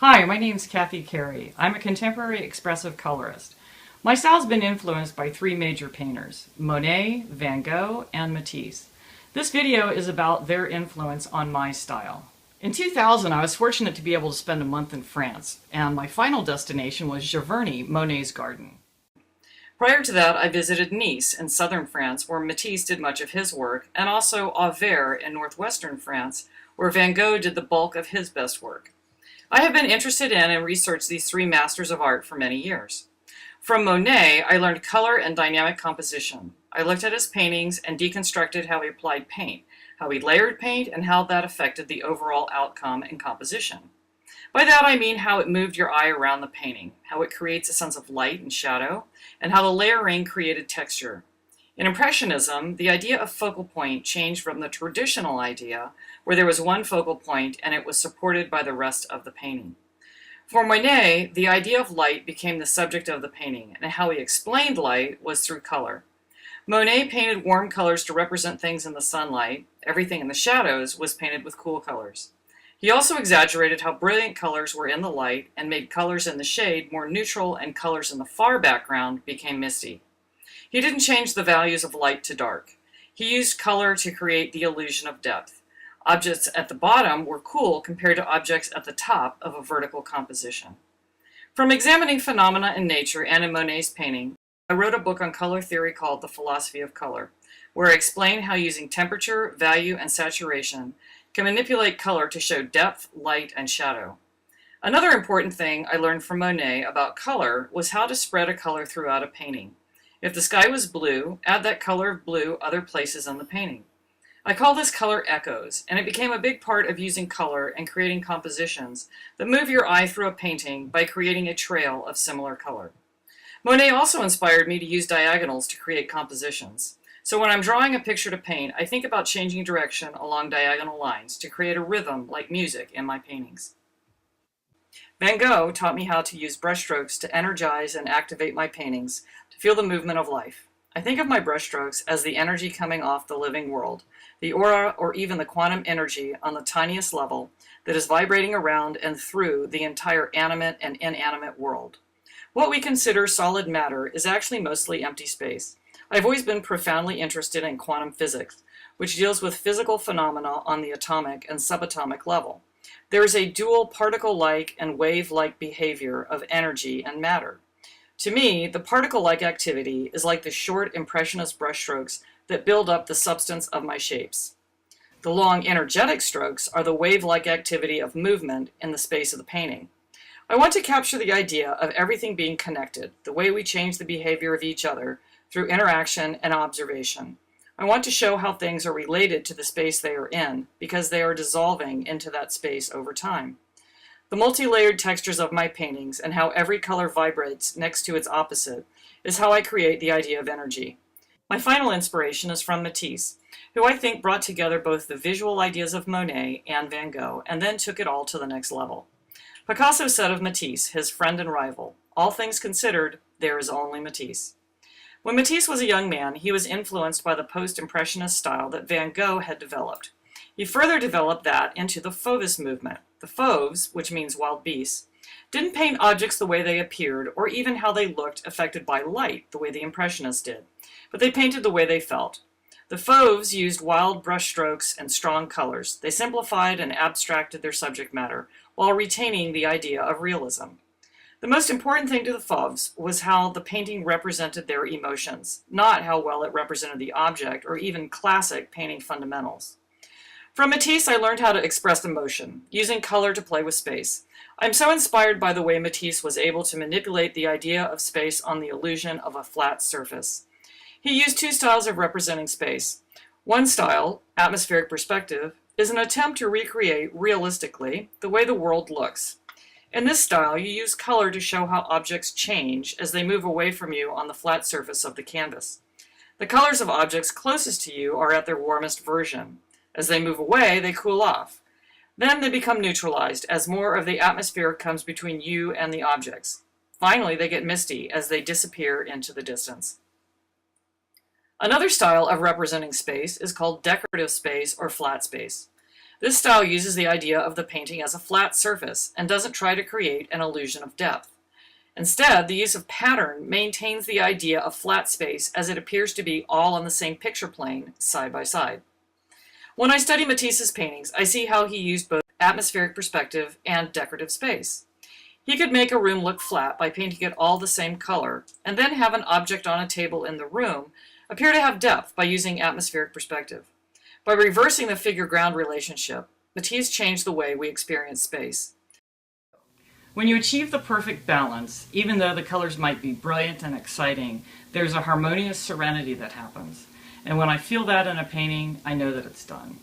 Hi, my name's Cathy Carey. I'm a contemporary expressive colorist. My style's been influenced by three major painters, Monet, Van Gogh, and Matisse. This video is about their influence on my style. In 2000, I was fortunate to be able to spend a month in France, and my final destination was Giverny, Monet's garden. Prior to that, I visited Nice in southern France, where Matisse did much of his work, and also Auvers in northwestern France, where Van Gogh did the bulk of his best work. I have been interested in and researched these three masters of art for many years. From Monet, I learned color and dynamic composition. I looked at his paintings and deconstructed how he applied paint, how he layered paint, and how that affected the overall outcome and composition. By that I mean how it moved your eye around the painting, how it creates a sense of light and shadow, and how the layering created texture. In Impressionism, the idea of focal point changed from the traditional idea, where there was one focal point and it was supported by the rest of the painting. For Monet, the idea of light became the subject of the painting, and how he explained light was through color. Monet painted warm colors to represent things in the sunlight. Everything in the shadows was painted with cool colors. He also exaggerated how brilliant colors were in the light and made colors in the shade more neutral, and colors in the far background became misty. He didn't change the values of light to dark. He used color to create the illusion of depth. Objects at the bottom were cool compared to objects at the top of a vertical composition. From examining phenomena in nature and in Monet's painting, I wrote a book on color theory called The Philosophy of Color, where I explain how using temperature, value, and saturation can manipulate color to show depth, light, and shadow. Another important thing I learned from Monet about color was how to spread a color throughout a painting. If the sky was blue, add that color of blue other places in the painting. I call this color echoes, and it became a big part of using color and creating compositions that move your eye through a painting by creating a trail of similar color. Monet also inspired me to use diagonals to create compositions. So when I'm drawing a picture to paint, I think about changing direction along diagonal lines to create a rhythm like music in my paintings. Van Gogh taught me how to use brushstrokes to energize and activate my paintings, to feel the movement of life. I think of my brushstrokes as the energy coming off the living world, the aura or even the quantum energy on the tiniest level that is vibrating around and through the entire animate and inanimate world. What we consider solid matter is actually mostly empty space. I've always been profoundly interested in quantum physics, which deals with physical phenomena on the atomic and subatomic level. There is a dual particle-like and wave-like behavior of energy and matter. To me, the particle-like activity is like the short impressionist brushstrokes that build up the substance of my shapes. The long energetic strokes are the wave-like activity of movement in the space of the painting. I want to capture the idea of everything being connected, the way we change the behavior of each other through interaction and observation. I want to show how things are related to the space they are in, because they are dissolving into that space over time. The multi-layered textures of my paintings and how every color vibrates next to its opposite is how I create the idea of energy. My final inspiration is from Matisse, who I think brought together both the visual ideas of Monet and Van Gogh and then took it all to the next level. Picasso said of Matisse, his friend and rival, "All things considered, there is only Matisse." When Matisse was a young man, he was influenced by the post-impressionist style that Van Gogh had developed. He further developed that into the Fauvist movement. The Fauves, which means wild beasts, didn't paint objects the way they appeared or even how they looked affected by light the way the Impressionists did, but they painted the way they felt. The Fauves used wild brushstrokes and strong colors. They simplified and abstracted their subject matter while retaining the idea of realism. The most important thing to the Fauves was how the painting represented their emotions, not how well it represented the object or even classic painting fundamentals. From Matisse, I learned how to express emotion, using color to play with space. I'm so inspired by the way Matisse was able to manipulate the idea of space on the illusion of a flat surface. He used two styles of representing space. One style, atmospheric perspective, is an attempt to recreate realistically the way the world looks. In this style, you use color to show how objects change as they move away from you on the flat surface of the canvas. The colors of objects closest to you are at their warmest version. As they move away, they cool off. Then they become neutralized as more of the atmosphere comes between you and the objects. Finally, they get misty as they disappear into the distance. Another style of representing space is called decorative space or flat space. This style uses the idea of the painting as a flat surface and doesn't try to create an illusion of depth. Instead, the use of pattern maintains the idea of flat space as it appears to be all on the same picture plane, side by side. When I study Matisse's paintings, I see how he used both atmospheric perspective and decorative space. He could make a room look flat by painting it all the same color, and then have an object on a table in the room appear to have depth by using atmospheric perspective. By reversing the figure-ground relationship, Matisse changed the way we experience space. When you achieve the perfect balance, even though the colors might be brilliant and exciting, there's a harmonious serenity that happens. And when I feel that in a painting, I know that it's done.